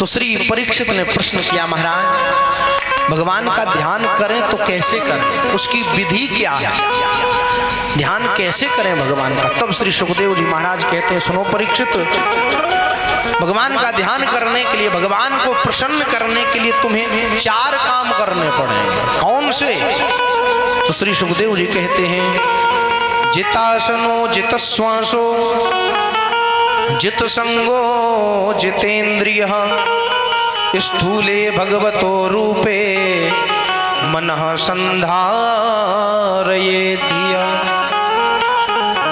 तो श्री परीक्षित ने प्रश्न किया, महाराज भगवान का ध्यान करें तो कैसे करें, उसकी विधि क्या है, ध्यान कैसे करें भगवान का। तब श्री सुखदेव जी महाराज कहते हैं, सुनो परीक्षित, भगवान का ध्यान करने के लिए, भगवान को प्रसन्न करने के लिए तुम्हें 4 काम करने पड़ेंगे। कौन से? तो श्री सुखदेव जी कहते हैं, जितासनो जितश्वासो जित संगो जितेन्द्रिय स्थूले भगवतो रूपे मनः संधारयेत्।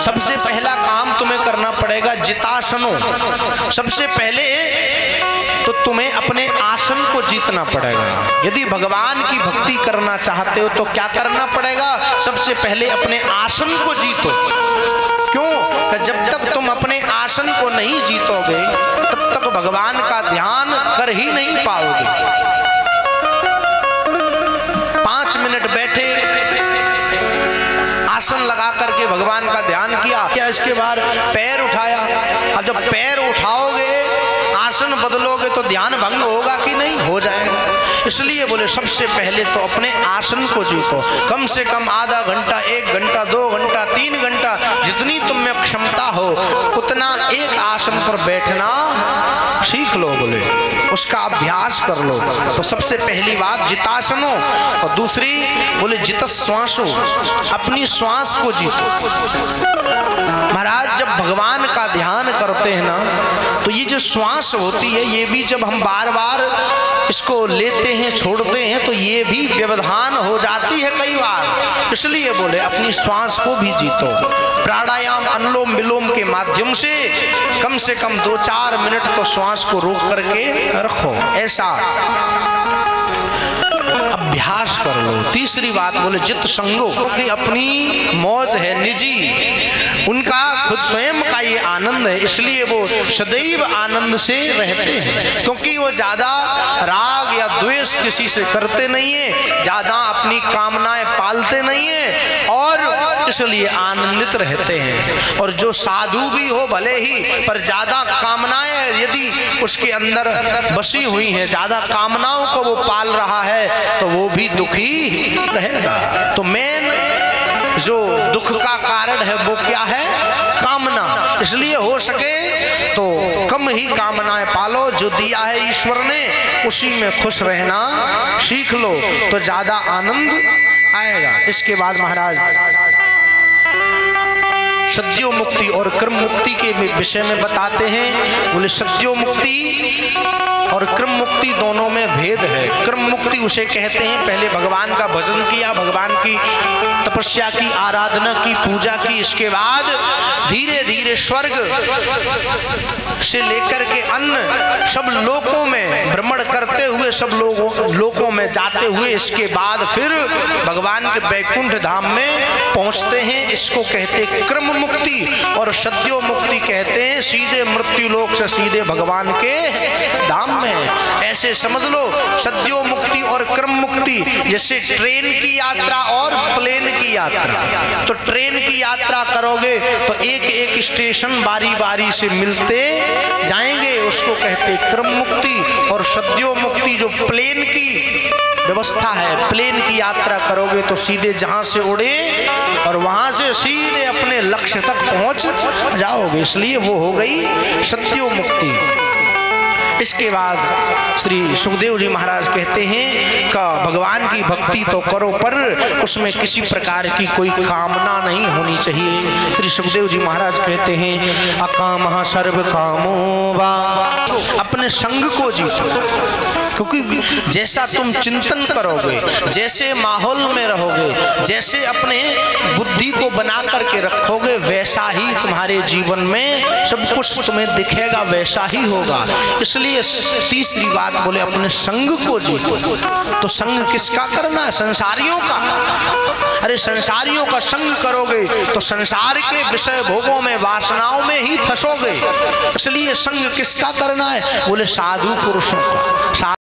सबसे पहला काम तुम्हें करना पड़ेगा जितासनो। सबसे पहले तो तुम्हें अपने आसन को जीतना पड़ेगा। यदि भगवान की भक्ति करना चाहते हो तो क्या करना पड़ेगा? सबसे पहले अपने आसन को जीतो। क्यों? कि जब तक तुम अपने आसन को नहीं जीतोगे तब तक भगवान का ध्यान कर ही नहीं पाओगे। 5 मिनट बैठे, आसन लगा करके भगवान का ध्यान किया, क्या इसके बाद पैर उठाया। अब जब पैर उठाओगे, आसन बदलोगे तो ध्यान भंग होगा कि नहीं? हो जाएगा। इसलिए बोले सबसे पहले तो अपने आसन को जीतो। कम से कम आधा घंटा, 1 घंटा, 2 घंटा, 3 घंटा, जितनी तुम में क्षमता हो उतना एक आसन पर बैठना सीख लो, बोले उसका अभ्यास कर लो। तो सबसे पहली बात जितासनो, और दूसरी बोले जितश्वासो, अपनी श्वास को जीतो। महाराज जब भगवान का ध्यान करते हैं ना, तो ये जो श्वास होती है, ये भी जब हम बार बार इसको लेते हैं छोड़ते हैं तो ये भी व्यवधान हो जाती है कई बार। इसलिए बोले अपनी श्वास को भी जीतो। प्राणायाम अनुलोम विलोम के माध्यम से कम 2-4 मिनट तो श्वास को रोक करके रखो, ऐसा अभ्यास कर लो। तीसरी बात बोले जित संगो, कि अपनी मौज है निजी, उनका खुद स्वयं का ये आनंद है, इसलिए वो सदैव आनंद से रहते हैं। क्योंकि वो ज्यादा राग या द्वेष किसी से करते नहीं है, ज्यादा अपनी कामनाएं पालते नहीं है, और इसलिए आनंदित रहते हैं। और जो साधु भी हो भले ही, पर ज्यादा कामनाएं यदि उसके अंदर बसी हुई हैं, ज्यादा कामनाओं को वो पाल रहा है, तो वो भी दुखी रहेगा। तो मेन जो दुख का कारण है वो क्या है? कामना। इसलिए हो सके तो कम ही कामनाएं पालो, जो दिया है ईश्वर ने उसी में खुश रहना सीख लो तो ज्यादा आनंद आएगा। इसके बाद महाराज सद्यो मुक्ति और क्रम मुक्ति के विषय में बताते हैं। बोले सद्यो मुक्ति और क्रम मुक्ति दोनों में भेद है। क्रम मुक्ति उसे कहते हैं पहले भगवान का भजन किया, भगवान की तपस्या की, आराधना की, पूजा की, इसके बाद धीरे धीरे स्वर्ग से लेकर के अन्य सब लोकों में भ्रमण करते हुए, सब लोकों में जाते हुए, इसके बाद फिर भगवान के वैकुंठ धाम में पहुंचते हैं। इसको कहते क्रम मुक्ति। और सद्यो मुक्ति कहते हैं सीधे मृत्यु लोक से सीधे भगवान के धाम में। ऐसे समझ लो सद्यो मुक्ति और क्रम मुक्ति जैसे ट्रेन की यात्रा और प्लेन की यात्रा। तो ट्रेन की यात्रा करोगे तो एक एक स्टेशन बारी बारी से मिलते जाएंगे, उसको कहते क्रम मुक्ति। और सद्यो मुक्ति जो प्लेन की व्यवस्था है, प्लेन की यात्रा करोगे तो सीधे जहां से उड़े और वहां से सीधे अपने लक्ष्य तक पहुंच जाओगे, इसलिए वो हो गई सद्यो मुक्ति। इसके बाद श्री सुखदेव जी महाराज कहते हैं कि भगवान की भक्ति तो करो पर उसमें किसी प्रकार की कोई कामना नहीं होनी चाहिए। श्री सुखदेव जी महाराज कहते हैं अकामः सर्व कामो वा, अपने संग को जीतो। क्योंकि जैसा तुम चिंतन करोगे, जैसे माहौल में रहोगे, जैसे अपने बुद्धि को बना करके रखोगे, वैसा ही तुम्हारे जीवन में सब कुछ तुम्हें दिखेगा, वैसा ही होगा। इसलिए तीसरी बात बोले अपने संग को जीतो। तो संग किसका करना है? संसारियों का। अरे संसारियों का संग करोगे तो संसार के विषय भोगों में, वासनाओं में ही फंसोगे। इसलिए संग किसका करना है? बोले साधु पुरुषों का।